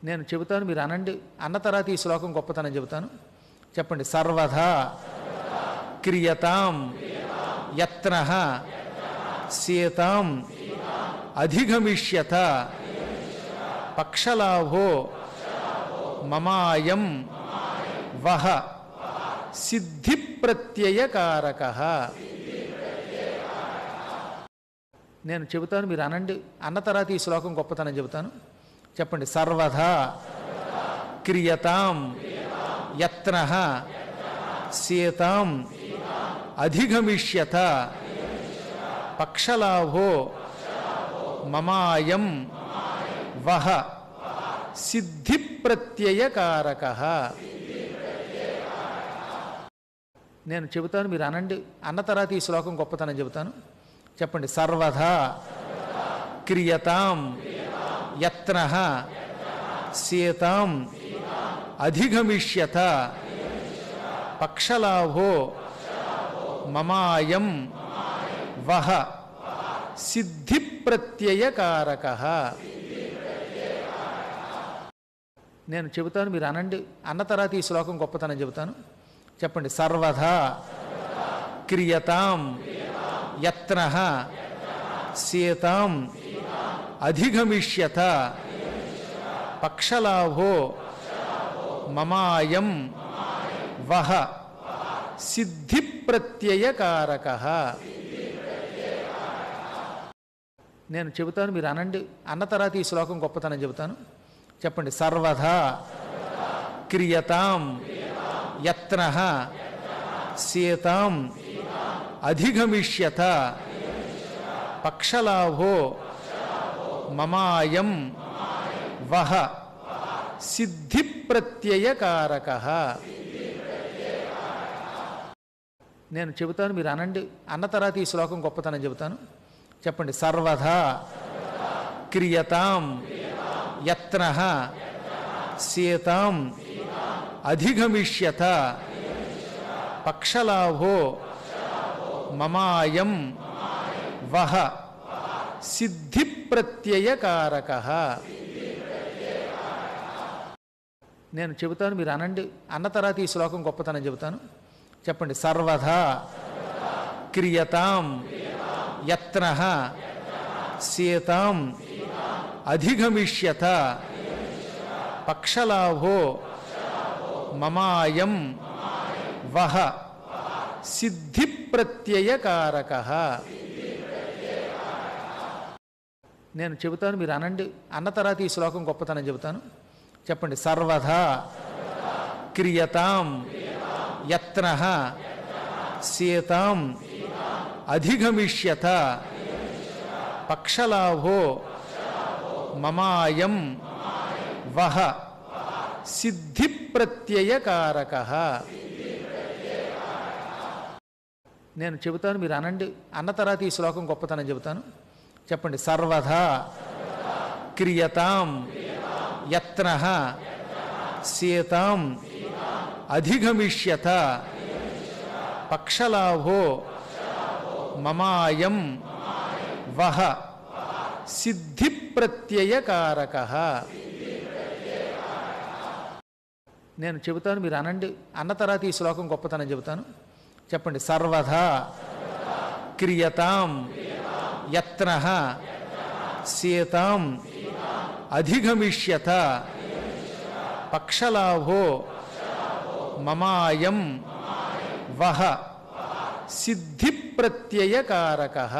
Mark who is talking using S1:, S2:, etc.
S1: నేను చెబుతాను, మీరు అనండి. అన్న తర్వాత ఈ శ్లోకం గొప్పతనం చెబుతాను. చెప్పండి. సర్వదా క్రియతాం యత్నః సీతాం అధిగమిష్యత పక్షలాభో మమాయం వహ సిద్ధి ప్రత్యయకారకః. నేను చెబుతాను, మీరు అనండి. అన్న తర్వాత ఈ శ్లోకం గొప్పతనం చెబుతాను. చెప్పండి. సర్వదా క్రియతాం యత్నః సీతాం అధిగమిష్యత పక్షలాభో మమాయం వహ సిద్ధి ప్రత్యయకారకః. నేను చెబుతాను, మీరు అనండి. అన్న తర్వాత ఈ శ్లోకం గొప్పతనం చెబుతాను. చెప్పండి. సర్వదా క్రియతాం యత్నః సీతాం అధిగమిష్యత పక్షలాభో మమాయం వహ సిద్ధి ప్రత్యయకారకః. నేను చెబుతాను, మీరు అనండి. అన్న తర్వాత ఈ శ్లోకం గొప్పతనం చెబుతాను. చెప్పండి. సర్వదా క్రియతాం యత్నః సీతాం అధిగమిష్యత పక్షలాభో మమాయం వహ సిద్ధి ప్రత్యయకారకః. నేను చెబుతాను, మీరు అనండి. అన్న తర్వాత ఈ శ్లోకం గొప్పతనం చెబుతాను. చెప్పండి. సర్వదా క్రియతాం యత్నః సీతాం అధిగమిష్యత పక్షలాభో మమాయం వహ సిద్ధి ప్రత్యయకారకః. నేను చెబుతాను, మీరు అనండి. అన్న తర్వాత ఈ శ్లోకం గొప్పతనం చెబుతాను. చెప్పండి. సర్వదా క్రియతాం యత్నః సీతాం అధిగమిష్యత పక్షలాభో మమాయం వహ సిద్ధి ప్రత్యయకారకః. నేను చెబుతాను, మీరు అనండి. అన్న తర్వాత ఈ శ్లోకం గొప్పతనం చెబుతాను. చెప్పండి. సర్వదా క్రియతాం యత్నః సీతాం అధిగమిష్యత పక్షలాభో మమాయం వహ సిద్ధి ప్రత్యయకారకః. నేను చెబుతాను, మీరు అనండి. అన్న తర్వాత ఈ శ్లోకం గొప్పతనం చెబుతాను. చెప్పండి. సర్వదా క్రియతాం యత్నః సీతాం అధిగమిష్యత పక్షలాభో మమాయం వహ సిద్ధి ప్రత్యయకారకః. నేను చెబుతాను, మీరు అనండి. అన్న తర్వాత ఈ శ్లోకం గొప్పతనం చెబుతాను. చెప్పండి. సర్వదా క్రియతాం యత్నః సీతాం అధిగమిష్యత పక్షలాభో మమాయం వహ సిద్ధి ప్రత్యయకారకః. నేను చెబుతాను, మీరు అనండి. అన్న తర్వాత ఈ శ్లోకం గొప్పతనం చెబుతాను. చెప్పండి. సర్వదా క్రియతాం యత్నః సీతాం అధిగమిష్యత పక్షలాభో మమాయం వహ సిద్ధి ప్రత్యయకారకః.